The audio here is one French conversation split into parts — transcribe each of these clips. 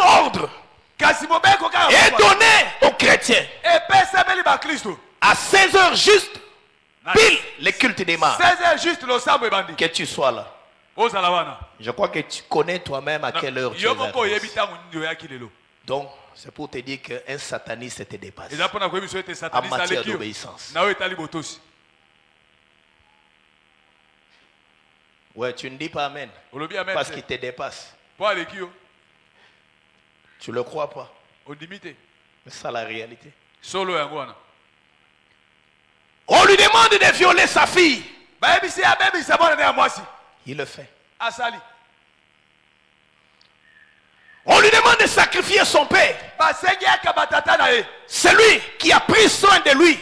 ordre est donné aux chrétiens. À 16 heures juste, pile le culte démarre. Que tu sois là. Je crois que tu connais toi-même à quelle heure tu es là. Donc, c'est pour te dire qu'un sataniste te dépasse en matière d'obéissance. Ouais, tu ne dis pas amen. Parce qu'il te dépasse. Tu ne le crois pas. Mais c'est ça la réalité. On lui demande de violer sa fille. Il le fait. On lui demande de sacrifier son père. C'est lui qui a pris soin de lui.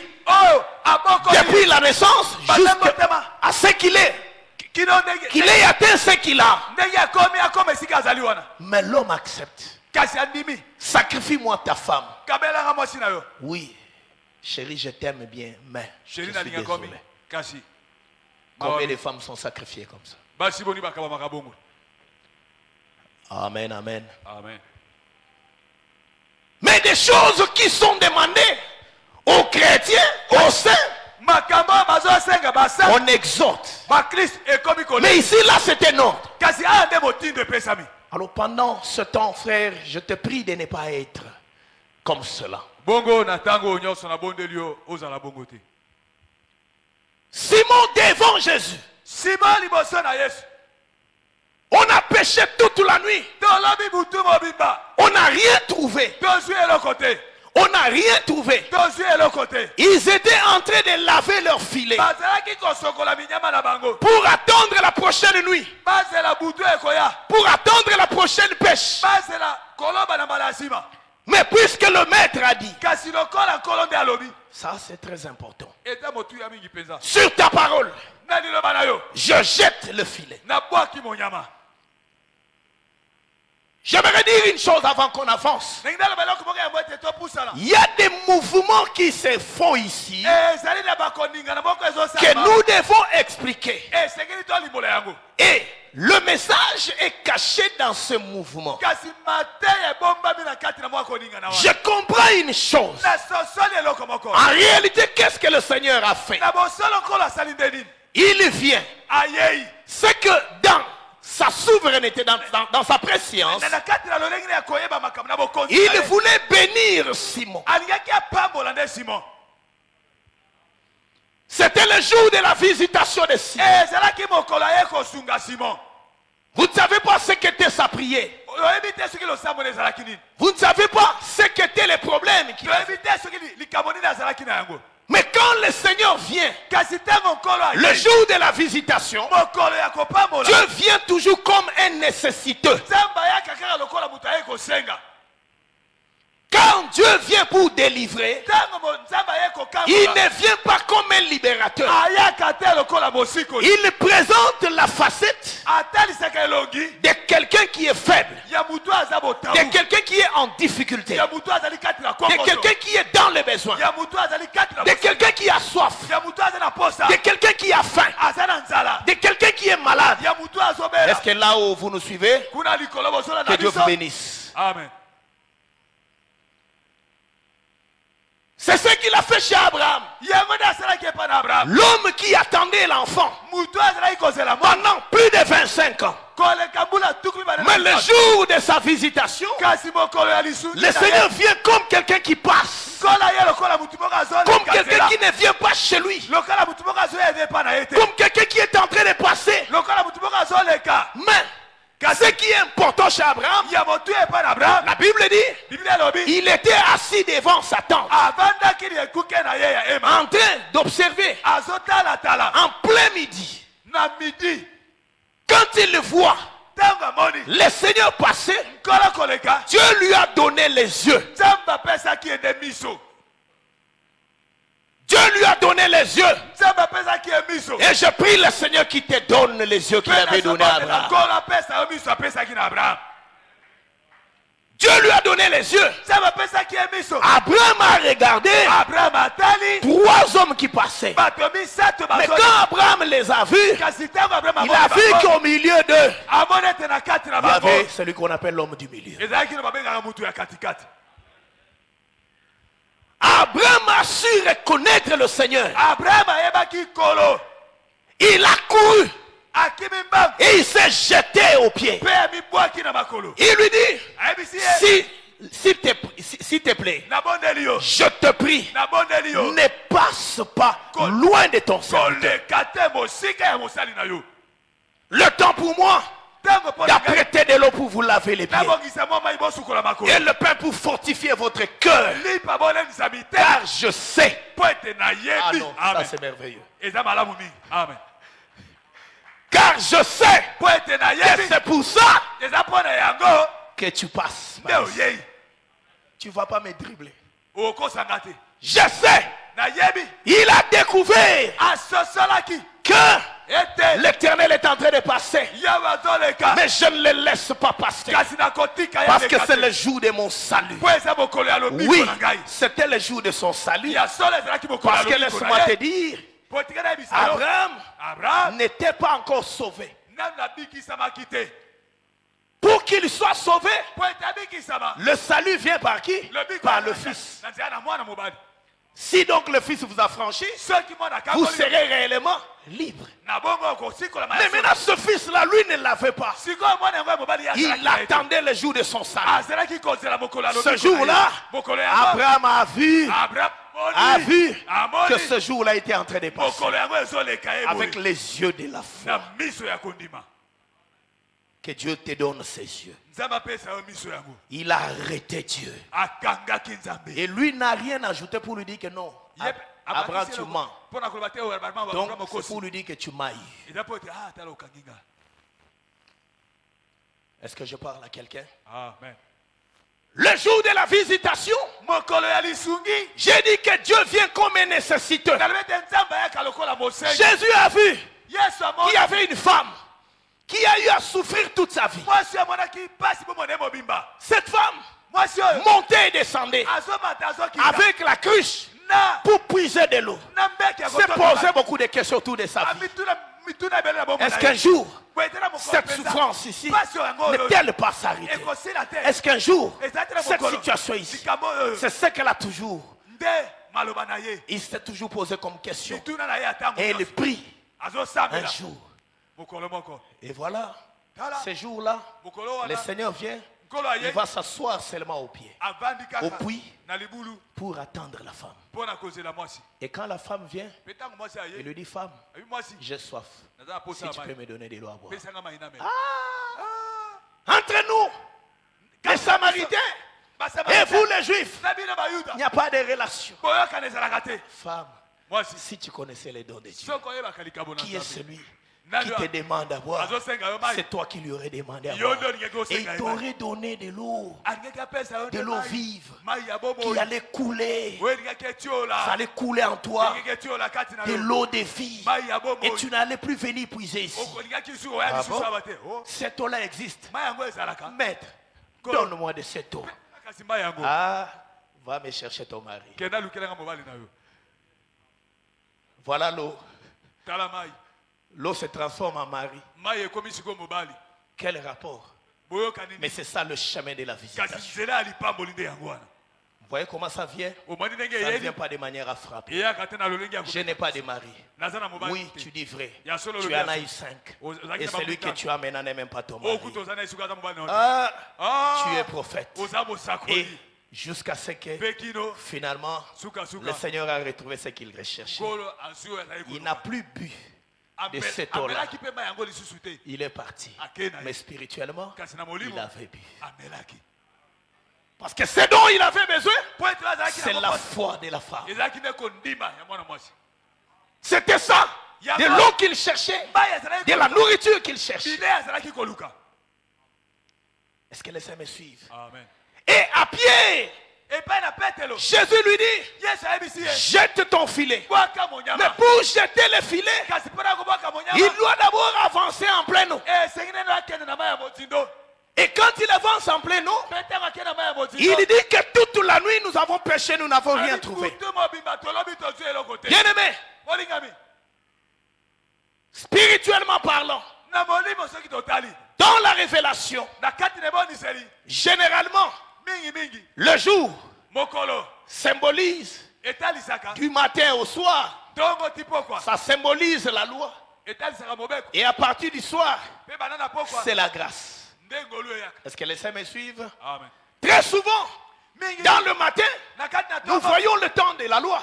Depuis la naissance jusqu'à ce qu'il est. Qu'il ait atteint ce qu'il a. Mais l'homme accepte. Sacrifie-moi ta femme. Oui, chérie, je t'aime bien, mais je suis désolé. Combien de femmes sont sacrifiées comme ça? Amen, amen. Mais des choses qui sont demandées aux chrétiens, aux saints, on exhorte. Mais ici, là, c'est un ordre. Alors pendant ce temps, frère, je te prie de ne pas être comme cela. Simon devant Jésus. On a péché toute la nuit. On n'a rien trouvé. On n'a rien trouvé. Ils étaient en train de laver leur filet pour attendre la prochaine nuit, pour attendre la prochaine pêche. Mais puisque le maître a dit, ça c'est très important, sur ta parole, je jette le filet. J'aimerais dire une chose avant qu'on avance. Il y a des mouvements qui se font ici que nous devons expliquer. Et le message est caché dans ce mouvement. Je comprends une chose. En réalité, qu'est-ce que le Seigneur a fait? Il vient. C'est que dans sa souveraineté, dans sa préscience, il voulait bénir Simon. C'était le jour de la visitation de Simon. Vous ne savez pas ce qu'était sa prière. Vous ne savez pas ce qu'étaient les problèmes. Mais quand le Seigneur vient, le jour de la visitation, Dieu vient toujours comme un nécessiteux. Quand Dieu vient pour délivrer, il ne vient pas comme un libérateur. Il présente la facette de quelqu'un qui est faible, de quelqu'un qui est en difficulté, de quelqu'un qui est dans le besoin, de quelqu'un qui a soif, de quelqu'un qui a faim, de quelqu'un qui est malade. Est-ce que là où vous nous suivez, que Dieu vous bénisse. Amen. C'est ce qu'il a fait chez Abraham. L'homme qui attendait l'enfant pendant plus de 25 ans. Mais le jour de sa visitation, le Seigneur vient comme quelqu'un qui passe. Comme quelqu'un qui ne vient pas chez lui. Comme quelqu'un qui est en train de passer. Mais ce qui est important chez Abraham, la Bible dit, il était assis devant sa tente, en train d'observer, en plein midi. Quand il le voit, le Seigneur passait, Dieu lui a donné les yeux. Dieu lui a donné les yeux. Et je prie le Seigneur qui te donne les yeux qu'il avait donnés à Abraham. Dieu lui a donné les yeux. Abraham a regardé 3 hommes qui passaient. Mais quand Abraham les a vus, il a vu qu'au milieu d'eux, il y avait celui qu'on appelle l'homme du milieu. Abraham a su reconnaître le Seigneur. Il a couru. Et il s'est jeté aux pieds. Il lui dit, s'il te plaît, je te prie, ne passe pas loin de ton serviteur. Le temps pour moi d'apprêter de l'eau pour vous laver les pieds. Et le pain pour fortifier votre cœur. Car je sais. Ah non, ça c'est merveilleux. Amen. Car je sais que c'est pour ça que tu passes. Tu ne vas pas me dribbler. Je sais. Il a découvert que l'Éternel est en train de passer. Mais je ne le laisse pas passer. Parce que c'est le jour de mon salut. Oui, c'était le jour de son salut. Parce que laisse-moi te dire, Abraham n'était pas encore sauvé. Pour qu'il soit sauvé, le salut vient par qui? Par le Fils. Si donc le Fils vous a franchi, vous serez réellement libre. Mais maintenant ce Fils-là, lui ne l'avait pas. Il attendait le jour de son salut. Ce jour-là, Abraham a vu que ce jour-là était en train de passer avec les yeux de la foi. Que Dieu te donne ses yeux. Il a arrêté Dieu. Et lui n'a rien ajouté pour lui dire que non. Abraham, tu mens. Donc c'est pour lui dire que tu mailles. Est-ce que je parle à quelqu'un? Amen. Le jour de la visitation, j'ai dit que Dieu vient comme un nécessiteux. Jésus a vu qu'il y avait une femme qui a eu à souffrir toute sa vie. Cette femme montait et descendait avec la cruche pour puiser de l'eau. Se posait beaucoup de questions autour de sa vie. Est-ce qu'un jour, cette souffrance ici n'est-elle pas s'arrêter? Est-ce qu'un jour, cette situation ici, c'est ce qu'elle a toujours? Il s'est toujours posé comme question. Et il prie un jour. Et voilà, ce jour-là, le Seigneur vient, il va s'asseoir seulement au puits, pour attendre la femme. Et quand la femme vient, il lui dit, femme, j'ai soif. Si tu peux me donner de l'eau à boire. Entre nous, les Samaritains, et vous les Juifs, il n'y a pas de relation. Femme, si tu connaissais les dons de Dieu, qui est celui qui te demande à boire? C'est toi qui lui aurais demandé à boire. Et il t'aurait donné de l'eau vive qui allait couler. Ça allait couler en toi, de l'eau de vie. Et tu n'allais plus venir puiser ici. Ah bon? Cette eau-là existe. Maître, donne-moi de cette eau. Ah, va me chercher ton mari. Voilà l'eau. L'eau se transforme en mari. Quel rapport? Mais c'est ça le chemin de la visitation. Vous voyez comment ça vient? Ça ne vient pas de manière à frapper. Je n'ai pas de mari. Oui, tu dis vrai. Tu en as eu 5. Et celui que tu as maintenant n'est même pas ton mari. Tu es prophète. Et jusqu'à ce que finalement le Seigneur a retrouvé ce qu'il recherchait. Il n'a plus bu de cette eau-là. Il est parti. Mais spirituellement, il avait bu. Parce que ce dont il avait besoin, c'est la foi de la femme. C'était ça. De l'eau qu'il cherchait, de la nourriture qu'il cherchait. Est-ce que les saints me suivent? Amen. Et à pied, Jésus lui dit, jette ton filet. Mais pour jeter le filet, il doit d'abord avancer en pleine eau. Et Et quand il avance en plein eau, il dit que toute la nuit nous avons péché, nous n'avons rien trouvé. Bien aimé, spirituellement parlant, dans la révélation, généralement, le jour symbolise du matin au soir. Ça symbolise la loi. Et à partir du soir, c'est la grâce. Est-ce que les saints me suivent? Amen. Très souvent, dans le matin, nous voyons le temps de la loi.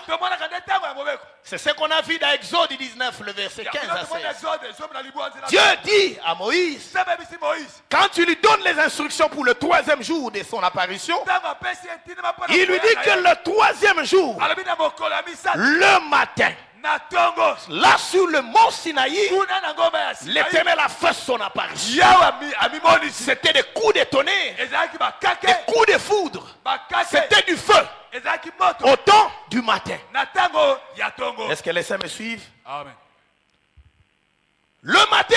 C'est ce qu'on a vu dans Exode 19, le verset 15 à 16. Dieu dit à Moïse, quand tu lui donnes les instructions pour le 3e jour de son apparition, il lui dit que le 3e jour, le matin, là sur le mont Sinaï, l'Éternel a fait son apparition. C'était des coups de tonnerre, des coups de foudre. C'était du feu au temps du matin. Est-ce que les saints me suivent? Amen. Le matin,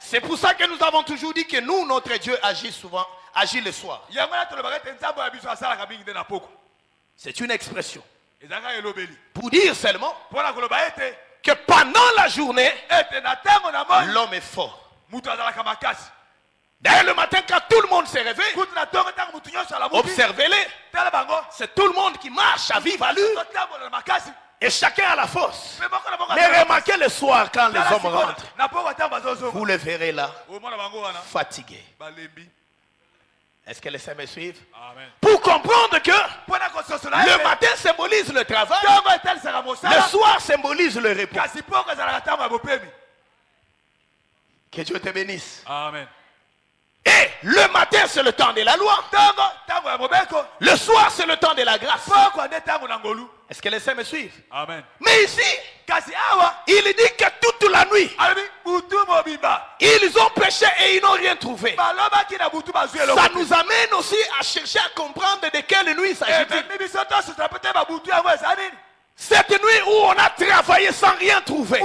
c'est pour ça que nous avons toujours dit que nous, notre Dieu agit souvent, agit le soir. C'est une expression pour dire seulement que pendant la journée, l'homme est fort. D'ailleurs, le matin, quand tout le monde s'est réveillé, observez-les. C'est tout le monde qui marche à vive allure. Et chacun a la force. Mais remarquez le soir, quand les hommes rentrent, vous le verrez là, fatigué. Est-ce que les saints me suivent? Amen. Pour comprendre que le matin symbolise le travail, le soir symbolise le repos. Que Dieu te bénisse. Amen. Et le matin c'est le temps de la loi. Le soir c'est le temps de la grâce. Est-ce que les saints me suivent? Amen. Mais ici, il dit que toute la nuit, ils ont péché et ils n'ont rien trouvé. Ça nous amène aussi à chercher à comprendre de quelle nuit il s'agit. Cette nuit où on a travaillé sans rien trouver.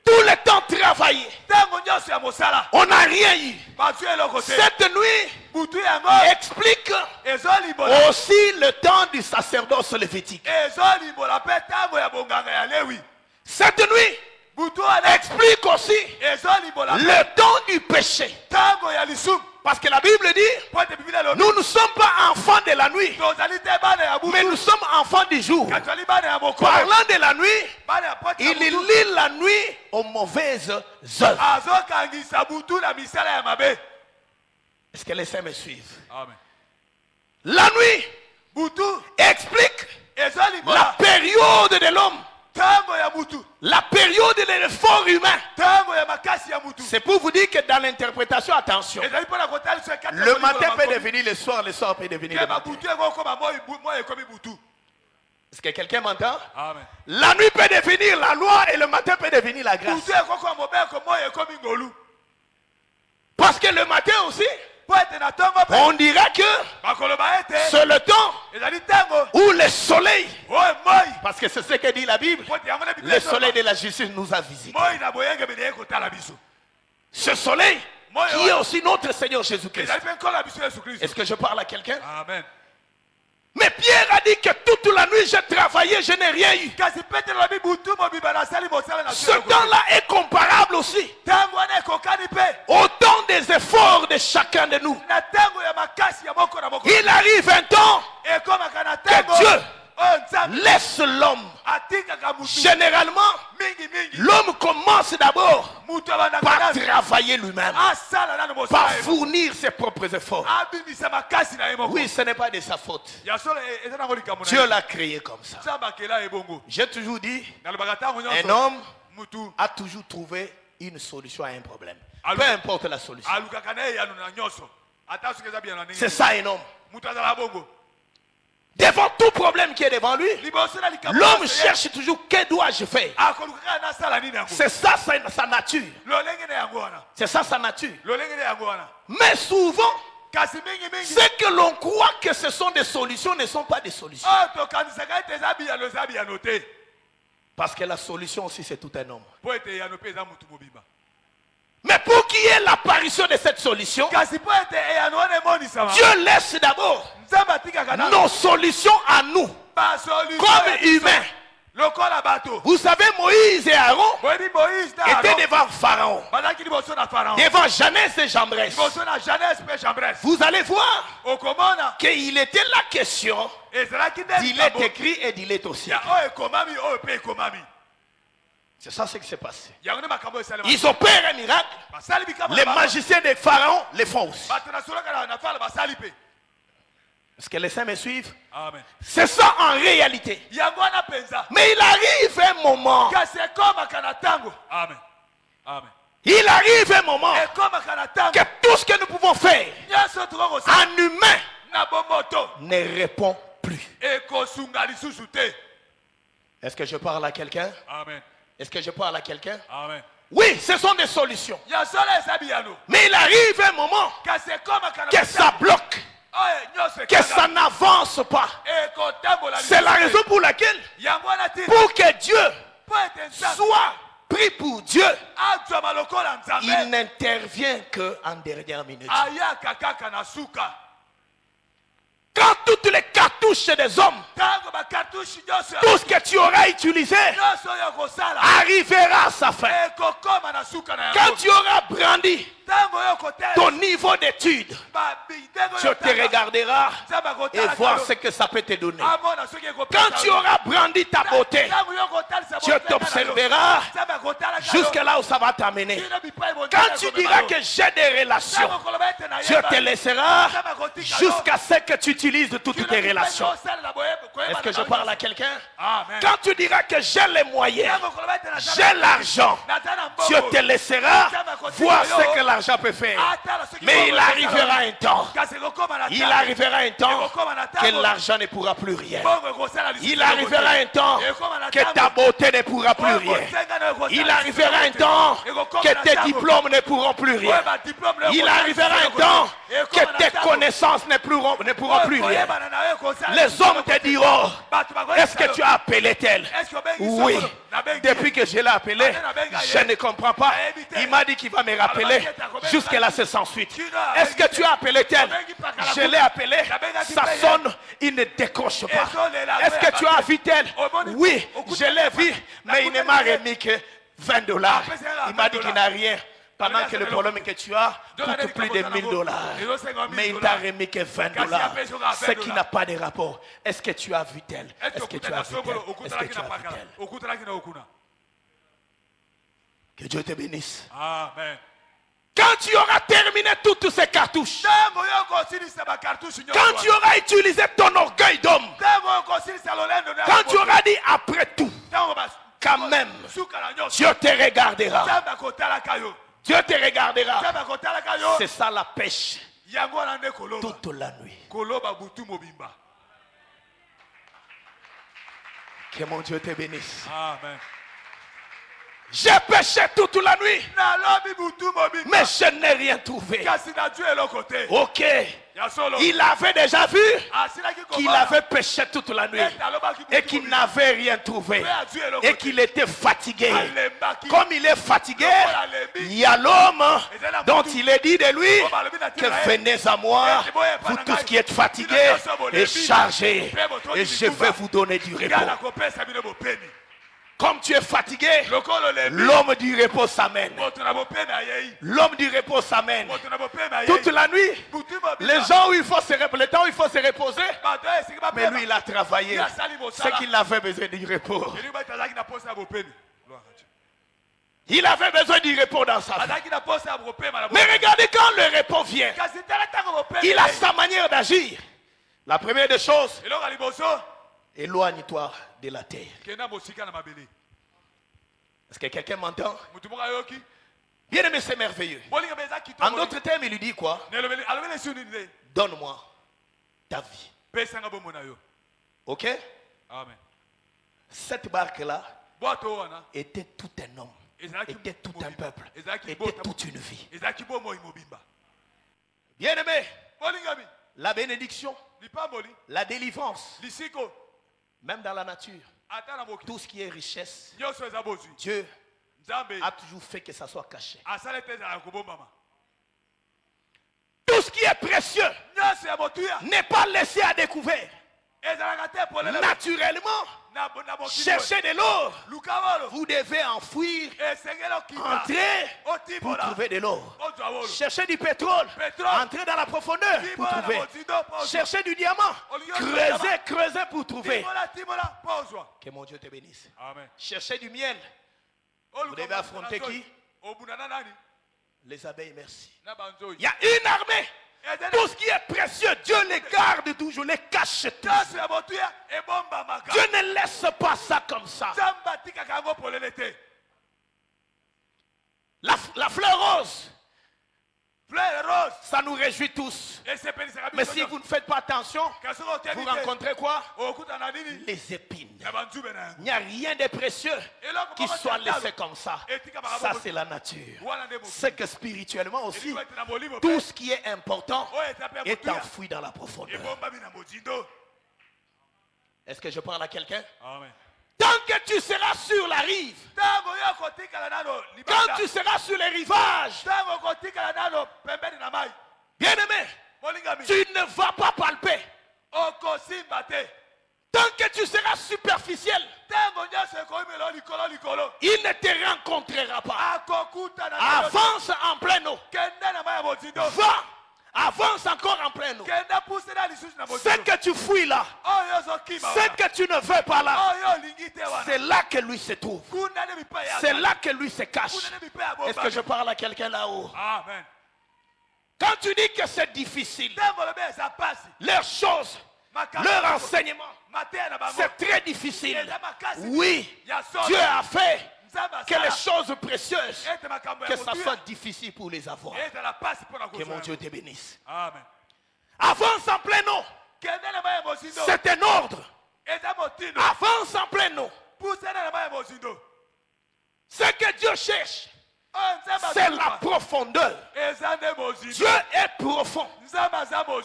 Tout le temps travaillé, on n'a rien eu. Cette nuit explique aussi le temps du sacerdoce lévitique. Cette nuit explique aussi le temps du péché. Parce que la Bible dit, nous ne sommes pas enfants de la nuit, mais nous sommes enfants du jour. Parlant de la nuit, il lie la nuit aux mauvaises œuvres. Est-ce que les saints me suivent? Amen. La nuit explique la période de l'homme. La période de l'effort humain. C'est pour vous dire que dans l'interprétation, attention, le matin peut devenir le soir peut devenir le matin. Est-ce que quelqu'un m'entend? Amen. La nuit peut devenir la loi et le matin peut devenir la grâce. Parce que le matin aussi, on dirait que c'est le temps où le soleil, parce que c'est ce que dit la Bible, le soleil de la justice nous a visités. Ce soleil qui est aussi notre Seigneur Jésus-Christ. Est-ce que je parle à quelqu'un? Amen. Mais Pierre a dit que toute la nuit j'ai travaillé, je n'ai rien eu. Ce temps-là est comparable aussi au temps des efforts de chacun de nous. Il arrive un temps que Dieu laisse l'homme. Généralement, l'homme commence d'abord par travailler lui-même, par fournir ses propres efforts. Oui, ce n'est pas de sa faute. Dieu l'a créé comme ça. J'ai toujours dit, un homme a toujours trouvé une solution à un problème. Peu importe la solution. C'est ça un homme. Devant tout problème qui est devant lui, l'homme cherche toujours que dois-je faire. C'est ça sa nature. C'est ça sa nature. Mais souvent, ce que l'on croit que ce sont des solutions ne sont pas des solutions. Parce que la solution aussi c'est tout un homme. Mais pour qu'il y ait l'apparition de cette solution, Dieu laisse d'abord nos solutions à nous, comme humains. Vous savez, Moïse et Aaron étaient devant Pharaon, devant Janès et Jambres. Vous allez voir qu'il était la question d'il est écrit et d'il est aussi écrit. C'est ça ce qui s'est passé. Ils opèrent un miracle. Les magiciens de Pharaon les font aussi. Est-ce que les saints me suivent? C'est ça en réalité. Mais il arrive un moment. Il arrive un moment que tout ce que nous pouvons faire en humain ne répond plus. Est-ce que je parle à quelqu'un? Est-ce que je parle à quelqu'un? Oui, ce sont des solutions. Mais il arrive un moment que ça bloque, que ça n'avance pas. C'est la raison pour laquelle, pour que Dieu soit pris pour Dieu, il n'intervient qu'en dernière minute. Quand toutes les cartouches des hommes, tout ce que tu auras utilisé arrivera à sa fin. Quand tu auras brandi ton niveau d'étude, tu te regarderas et voir ce que ça peut te donner. Quand tu auras brandi ta beauté, tu t'observeras jusqu'à là où ça va t'amener. Quand tu diras que j'ai des relations, Dieu te laissera jusqu'à ce que tu utilises toutes tes relations. Est-ce que je parle à quelqu'un? Quand tu diras que j'ai les moyens, j'ai l'argent, Dieu te laissera voir ce que l'argent peut faire. Mais il arrivera un temps, que l'argent ne pourra plus rien. Il arrivera un temps que ta beauté ne pourra plus rien. Il arrivera un temps que tes diplômes ne pourront plus rien. Il arrivera un temps que tes connaissances ne pourront plus rien. Les hommes te diront, est-ce que tu as appelé tel? Oui. Depuis que je l'ai appelé, je ne comprends pas. Il m'a dit qu'il va me rappeler. Jusque là, c'est sans suite. Est-ce que tu as appelé tel? Je l'ai appelé. Ça sonne, il ne décroche pas. Est-ce que tu as vu tel? Oui, je l'ai vu, mais il ne m'a remis que $20. Il m'a dit qu'il n'a rien. Pendant que le problème que tu as coûte plus de $1000. Mais il t'a remis que $20. Ce qui n'a pas de rapport. Est-ce que tu as vu tel? Est-ce que tu as vu tel? Est-ce que tu as vu tel? Que Dieu te bénisse. Amen. Quand tu auras terminé toutes ces cartouches, quand tu auras utilisé ton orgueil d'homme, quand tu auras dit après tout, quand même, Dieu te regardera. Dieu te regardera. C'est ça la pêche. Toute la nuit. Que mon Dieu te bénisse. Amen. J'ai pêché toute la nuit, mais je n'ai rien trouvé. Ok. Il avait déjà vu qu'il avait pêché toute la nuit et qu'il n'avait rien trouvé et qu'il était fatigué. Comme il est fatigué, il y a l'homme dont il est dit de lui que venez à moi, vous tous qui êtes fatigués et chargés, et je vais vous donner du repos. Comme tu es fatigué, l'homme du repos s'amène. L'homme du repos s'amène. Toute la nuit, les gens où il faut se reposer, le temps où il faut se reposer, mais lui il a travaillé. C'est qu'il avait besoin du repos. Il avait besoin du repos dans sa vie. Mais regardez quand le repos vient, il a sa manière d'agir. La première des choses, éloigne-toi de la terre. Est-ce que quelqu'un m'entend? Bien aimé, c'est merveilleux. En d'autres termes, il lui dit quoi? Donne-moi ta vie. Ok? Amen. Cette barque-là était tout un homme, était tout un peuple, était toute une vie. Bien aimé, la bénédiction, la délivrance, même dans la nature, tout ce qui est richesse, Dieu a toujours fait que ça soit caché. Tout ce qui est précieux n'est pas laissé à découvert. Naturellement, cherchez de l'or. Vous devez enfouir, entrer pour trouver de l'or. Cherchez du pétrole, entrez dans la profondeur pour trouver. Cherchez du diamant, creusez pour trouver. Que mon Dieu te bénisse. Cherchez du miel. Vous devez affronter qui? Les abeilles, merci. Il y a une armée. Tout ce qui est précieux, Dieu les garde toujours, les cache tout. Dieu ne laisse pas ça comme ça. La fleur rose, ça nous réjouit tous. Mais si vous ne faites pas attention, vous rencontrez quoi? Les épines. Il n'y a rien de précieux qui soit laissé comme ça. Ça, c'est la nature. C'est que spirituellement aussi, tout ce qui est important est enfoui dans la profondeur. Est-ce que je parle à quelqu'un? Tant que tu seras sur la rive, quand tu seras sur les rivages, bien aimé, tu ne vas pas palper. Tant que tu seras superficiel, il ne te rencontrera pas. Avance en pleine eau. Va. Avance encore en pleine eau. Ce que tu fouilles là, ce que tu ne veux pas là, c'est là que lui se trouve. C'est là que lui se cache. Est-ce que je parle à quelqu'un là-haut? Amen. Quand tu dis que c'est difficile, leurs choses, leur enseignement, c'est très difficile. Oui, Dieu a fait que les choses précieuses, que ça soit difficile pour les avoir. Que mon Dieu te bénisse. Amen. Avance en plein eau. C'est un ordre. Avance en plein eau. Ce que Dieu cherche, c'est la profondeur. Dieu est profond.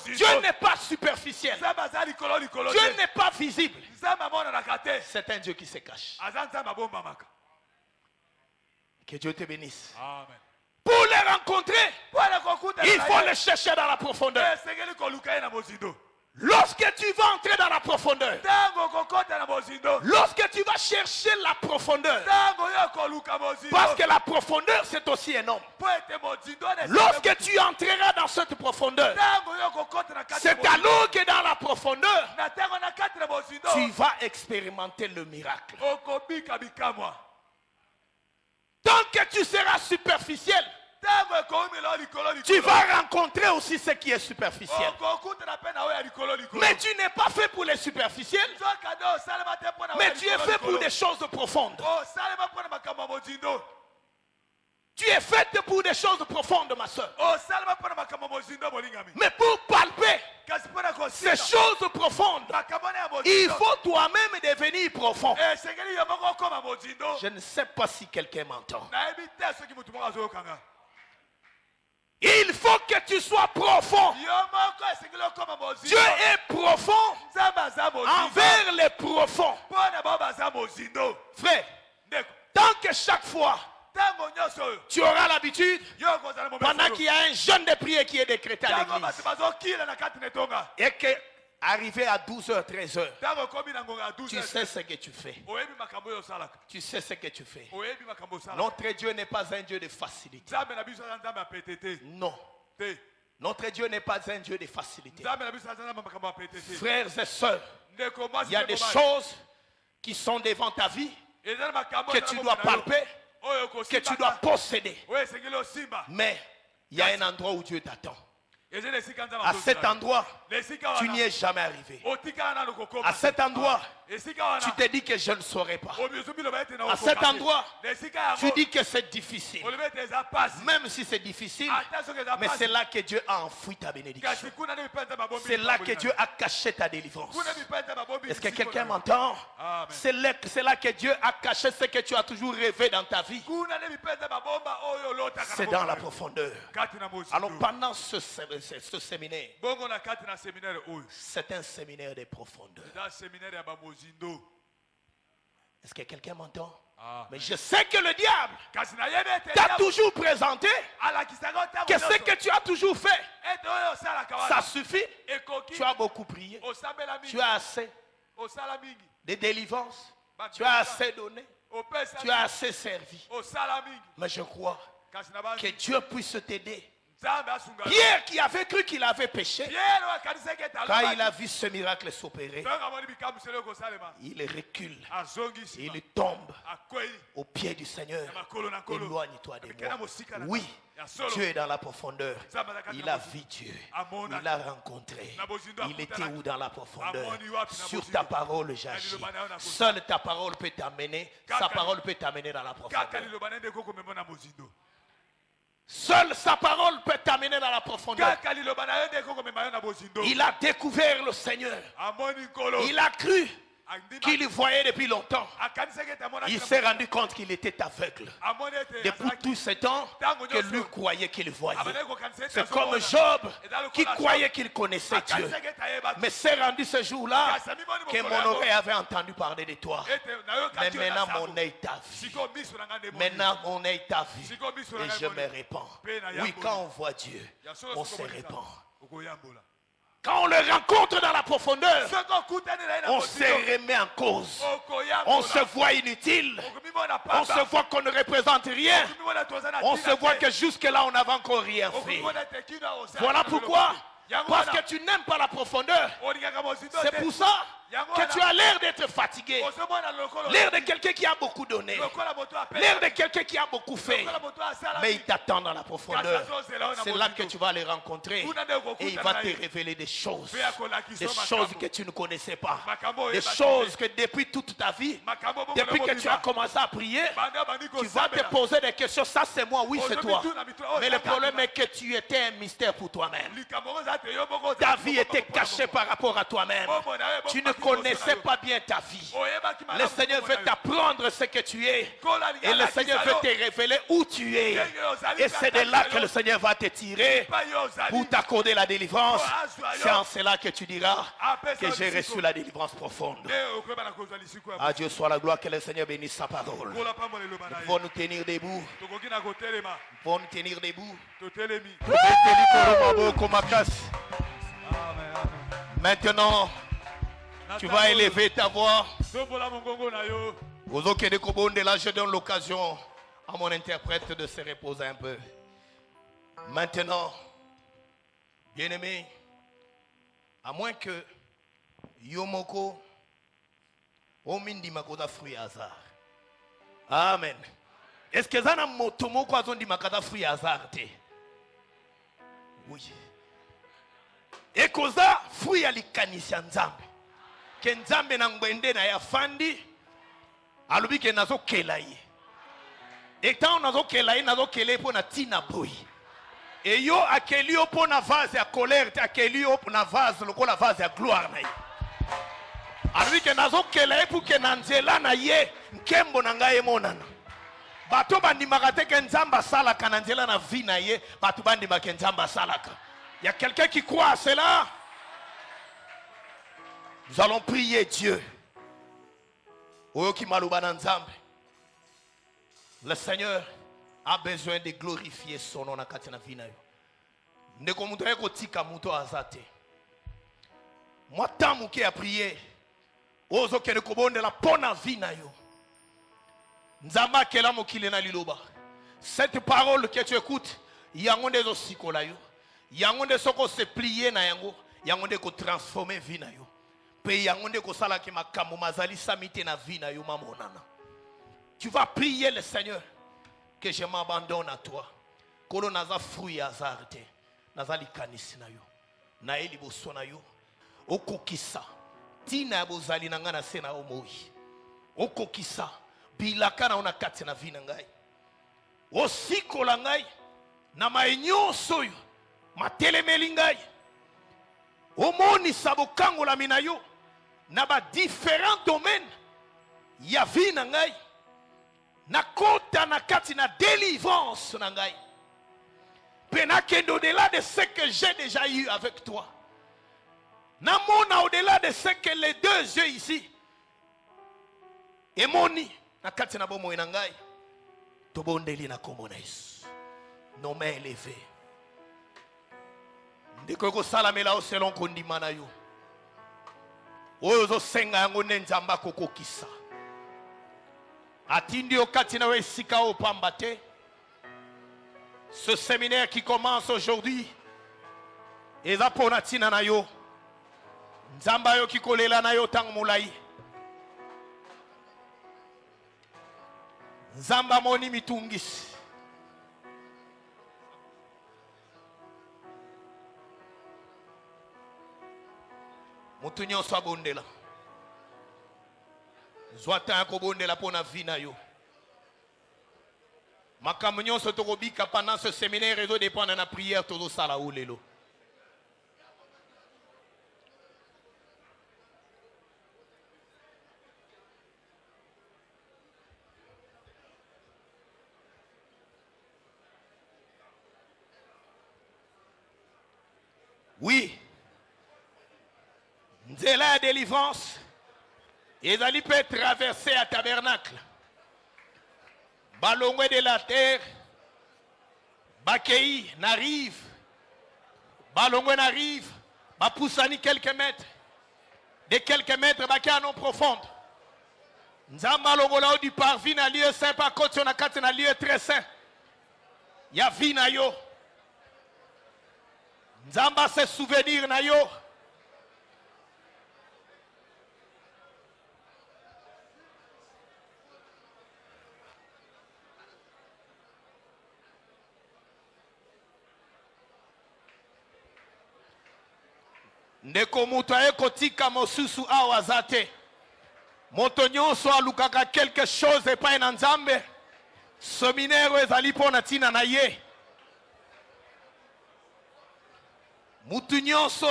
Dieu n'est pas superficiel. Dieu n'est pas visible. C'est un Dieu qui se cache. Que Dieu te bénisse. Amen. Pour les rencontrer, il faut les chercher dans la profondeur. Lorsque tu vas entrer dans la profondeur, lorsque tu vas chercher la profondeur, parce que la profondeur c'est aussi un homme. Lorsque tu entreras dans cette profondeur, c'est alors que dans la profondeur, tu vas expérimenter le miracle. Tant que tu seras superficiel, tu vas rencontrer aussi ce qui est superficiel. Mais tu n'es pas fait pour les superficiels, mais tu es fait pour des choses profondes. Tu es faite pour des choses profondes, ma soeur. Mais pour palper ces choses profondes, il faut toi-même devenir profond. Je ne sais pas si quelqu'un m'entend. Il faut que tu sois profond. Dieu est profond envers les profonds. Frère, tant que chaque fois tu auras l'habitude, pendant qu'il y a un jeûne de prière qui est décrété à l'église, et que arrivé à 12h, 13h, tu sais ce que tu fais. Tu sais ce que tu fais. Notre Dieu n'est pas un Dieu de facilité. Non. Notre Dieu n'est pas un Dieu de facilité. Frères et sœurs, il y a des choses qui sont devant ta vie que tu dois palper, que tu dois posséder. Mais il y a un endroit où Dieu t'attend. À cet endroit, tu n'y es jamais arrivé. À cet endroit, tu te dis que je ne saurais pas. À cet endroit, tu dis que c'est difficile. Même si c'est difficile, mais c'est là que Dieu a enfoui ta bénédiction. C'est là que Dieu a caché ta délivrance. Est-ce que quelqu'un m'entend? C'est là que Dieu a caché ce que tu as toujours rêvé dans ta vie. C'est dans la profondeur. Alors pendant ce séminaire, c'est un séminaire de profondeur. Est-ce que quelqu'un m'entend? Mais je sais que le diable t'a toujours présenté que ce que tu as toujours fait, ça suffit. Tu as beaucoup prié. Tu as assez de délivrance. Tu as assez donné. Tu as assez servi. Mais je crois que Dieu puisse t'aider. Pierre qui avait cru qu'il avait péché, quand il a vu ce miracle s'opérer, il recule, il tombe au pied du Seigneur. Éloigne-toi de moi. Oui, Dieu est dans la profondeur. Il a vu Dieu, il a rencontré. Il était où dans la profondeur? Sur ta parole j'agis. Seule ta parole peut t'amener. Sa parole peut t'amener dans la profondeur. Seule sa parole peut t'amener dans la profondeur. Il a découvert le Seigneur. Il a cru qu'il le voyait depuis longtemps. Il s'est rendu compte qu'il était aveugle. Depuis tout ce temps que lui croyait qu'il voyait. C'est comme Job qui croyait qu'il connaissait Dieu. Mais c'est rendu ce jour-là que mon oreille avait entendu parler de toi. Mais maintenant mon œil t'a vu. Maintenant mon œil t'a vu. Et je me répands. Oui, quand on voit Dieu, on se répand. Quand on le rencontre dans la profondeur, on se remet en cause. On se voit inutile. On se voit qu'on ne représente rien. On se voit que jusque-là, on n'avait encore rien fait. Voilà pourquoi, parce que tu n'aimes pas la profondeur, c'est pour ça que tu as l'air d'être fatigué. L'air de quelqu'un qui a beaucoup donné. L'air de quelqu'un qui a beaucoup fait. Mais il t'attend dans la profondeur. C'est là que tu vas les rencontrer. Et il va te révéler des choses. Des choses que tu ne connaissais pas. Des choses que depuis toute ta vie, depuis que tu as commencé à prier, tu vas te poser des questions. Ça c'est moi, oui c'est toi. Mais le problème est que tu étais un mystère pour toi-même. Ta vie était cachée par rapport à toi-même. Tu ne connaissais pas bien ta vie. Le Seigneur veut t'apprendre ce que tu es. Et le Seigneur veut te révéler où tu es. Et c'est de là que le Seigneur va te tirer pour t'accorder la délivrance. C'est en cela que tu diras que j'ai reçu la délivrance profonde. À Dieu soit la gloire, que le Seigneur bénisse sa parole. Nous pouvons nous tenir debout. Nous pouvons nous tenir debout. Maintenant, tu vas élever ta voix. Là, je donne l'occasion à mon interprète de se reposer un peu. Maintenant, bien-aimé, à moins que Yomoko Omindi Makoda fruit hasard. Amen. Est-ce que ça n'a motomo quoi dit Makada fruit hasard? Oui. Et koza fruit alikanisa nzambe. Ke nzambe na ngwende na ya fandi alubi ke nazo kelaye. Etant nazo kelaye nazo kele po na tina boy. Et yo akeli yo po na vase ya colère, akeli yo po na vase lokola vase ya gloire na ye. Alubi ke nazo kelaye po ke na nzela na ye nkembo na ngai monana. Bato bandimaka te ke nzamba salaka na nzela na vie na ye, bato bandimaka nzamba salaka. Il y a quelqu'un qui croit à cela. Nous allons prier Dieu. Le Seigneur a besoin de glorifier son nom na katina vie na yo. Ndeko muto yeko tika muto azate. Moi tant muke a prier. Ozo kene kobonde la pona vie na yo. Nzamba kela mokile na liloba. Cette parole que tu écoutes, yangonde zo sikola yo. Yangonde soko se plier na yango, yangonde ko transformer vie na yo. Pe yangonde ko sala ki makambo mazali samite na vie na yo mamonana. Tu vas prier le Seigneur que je m'abandonne à toi. Kolo naza fruit azarte, naza likanisi na yo. Na eli boso na yo. Okokisa. Tina bozali na ngana sena omoi. Okokisa. Bilaka na ona kati na vie na ngai. Osikola ngai na mainyoso yo. Matelemeli ngai. Omoni sabokango la minayo. Na ba différents domaines. Ya vie na ngai. Na kota na kati na délivrance na ngai. Penakendo au-delà de ce que j'ai déjà eu avec toi. Na mona au-delà de ce que les deux yeux ici. Et moni na kati na bomoi na ngai tobondeli na kombo na Yesu nom élevé ndeko kosalamela o selon kondima na yo oyo ozosenga yango nde Nzambe akokokisa atindi yo kati na yo esika oyo pamba te. Ce séminaire qui commence aujourd'hui eza mpona ntina na yo Nzambe ayoki kolela na yo ntango molai. Nzambe amoni mitungisi. Mutu nyonso abondela. Zwa ntan ya kobondela mpona vi na yo. Makambo nyonso tokobika pendant ce séminaire ezodépendre na prière tozosala o lelo. Oui, nzela ya délivrance ezali peut traverser à tabernacle. Balongwe de la terre, bakei n'arrive, balongwe n'arrive, bapoussani quelques mètres, de quelques mètres bakei à non profonde. Nzamba longola du parvis na lieu saint pa kote na kate na lieu très saint. Ya vi na yo. Nzamba se souvenir na yo. Ndeko mutu ayekotika mosusu awa zate. Moto nyonso alukaka quelque chose epai na Nzambe. Seminaire ezali pona tina na ye. Mutu nyonso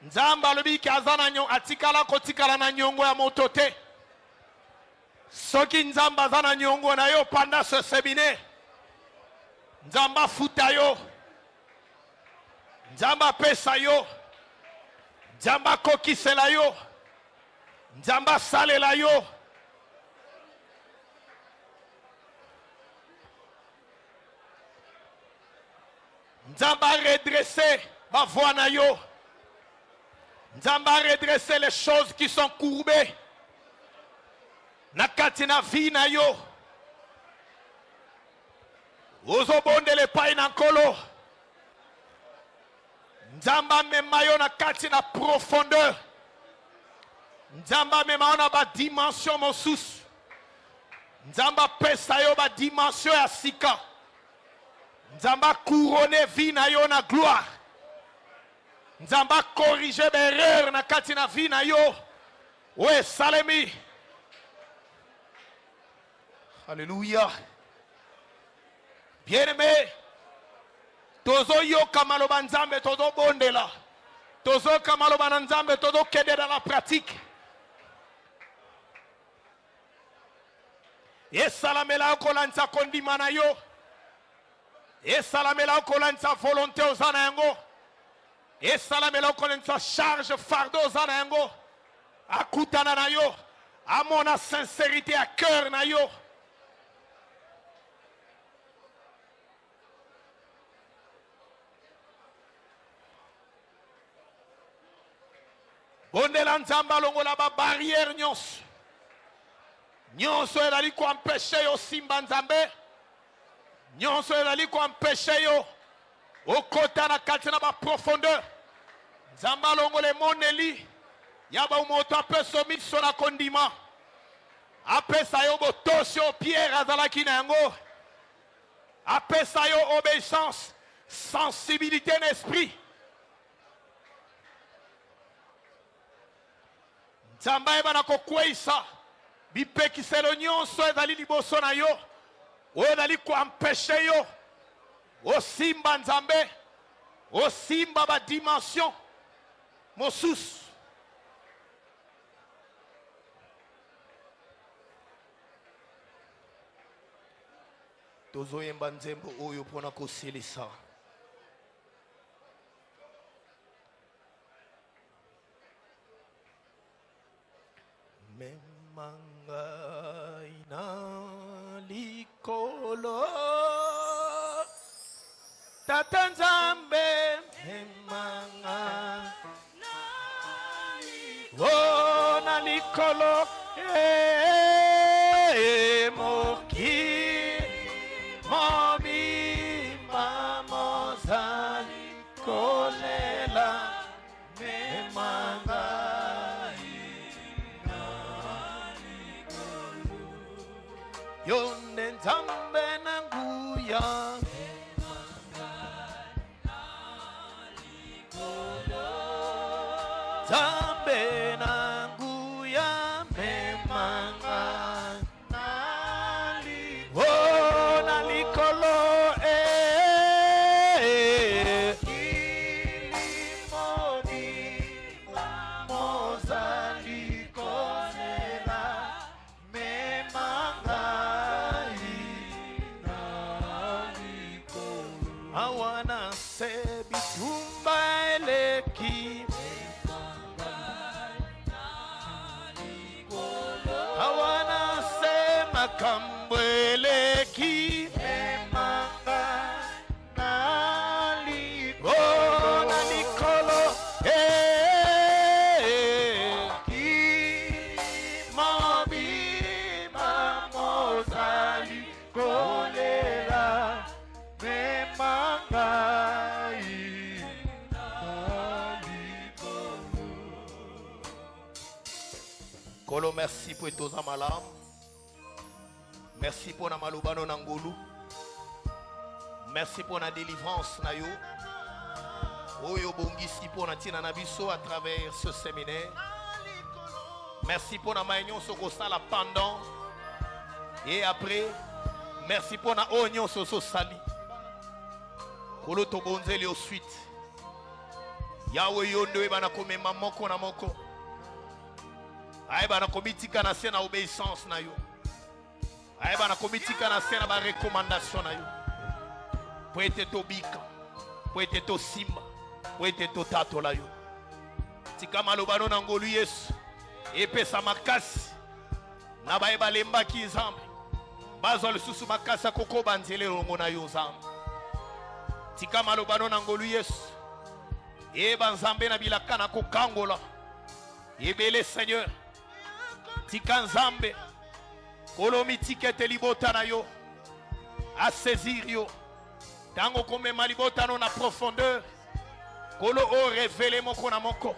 Nzambe alobi kazana nyo atikala kotikala na nyongo ya moto te. Soki Nzambe azana nyongo na yo pendant ce séminaire. Nzambe futa yo. Nzambe pesa yo. Nzambe kokisela yo. Nzambe salela yo. Nzambe redresser ma voix na yo. Nzambe redresser les choses qui sont courbées. Na kati na vi na yo. Ozobonde le pai na nkolo. Nzamba mema yo na kati na profondeur. Nzamba mema yo na ba dimension mosusu. Nzamba pesa yo ba dimension ya sika. Nzamba couronne vi na yo na gloire. Nzamba corrige berreur na kati na vi na yo. Ouais, salemi. Alléluia. Bien-aimé. Tozo yoka maloba Nzambe tozo bondela. Tozo kamaloba na Nzambe tozo kede dans la pratique. Esalamela okolanza kondima na yo. Esalamela okolanza volonté ozana yango. Esalamela okolanza charge fardeau ozana yango. Akutana na yo. Amona sincérité à cœur na yo. Bondela Nzamba longola ba barrière nyonso. Nyonso elali ko empêcher yo simba Nzambe. Nyonso elali ko empêcher yo okota na kati na ba profondeur. Nzamba longola moneli yaba umoto apeso miso na kondima. Apesa yo botosi yo Pierre azalaki na yango. Apesa yo obéissance, sensibilité d'esprit. Nzamba ebana kokweisa bipekiselo nyonso ezali liboso na yo oyo ezali koempeshe yo osimba Nzambe osimba badimension mosusu. Tozoyemba nzembo oyo mpona kosilisa. Memanga nalikolo Tata Nzambe memanga oh nalikolo moki momi mamozali kolela memanga Yonde Nzambe nanguya Nzambe nanguya memanga nalikolo oh nalikolo ilimobi mozali kolela memanga I wanna say bitumba eleki I wanna say makambo eleki memanga nalikolo oh nalikolo kimobi mamozali kolela Kolo, merci pour tous les malam. Merci pour la malubano nangolu. Merci pour la délivrance na yo. Oyo bongisi pour la tina nabiso à travers ce séminaire. Merci pour la maignon sokosa la pendant et après. Merci pour la oignon soso sali. Kolo to bonzeli au suite. Yawe yondo ebana komema moko na moko. Aïba na komitika na sena obéissance na yo. Aïba na komitika na sena ba recommandation na yo. Poete to bika, poete to simba, poete to tato la yo. Tika malobano na ngolu Yesu. Epesa makasi. Na ba eba lemba ki Nzambe. Bazwa lisusu makasi koko banzele longo na yo Nzambe. Tika malobano na ngolu Yesu. Eba Nzambe na bilaka na kokangola. Ebele Seigneur. Tika Nzambe kolomi tikete libota na yo a saisir yo tango komema libota no na profondeur kolo o révéler moko na moko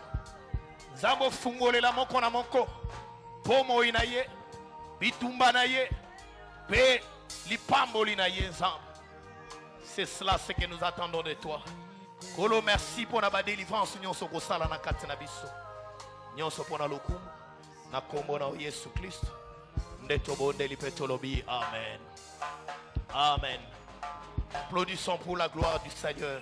Nzambe fungolela moko na moko pomo ina ye bitumba na ye pe lipamboli na ye Nzambe. C'est cela ce que nous attendons de toi. Kolo, merci pour la délivrance nyonso kosala na kati na biso nyonso pona lokumu na kombo na Yesu Kristo ndeto bonde lipetolobi. Amen. Amen. Applaudissons pour la gloire du Seigneur.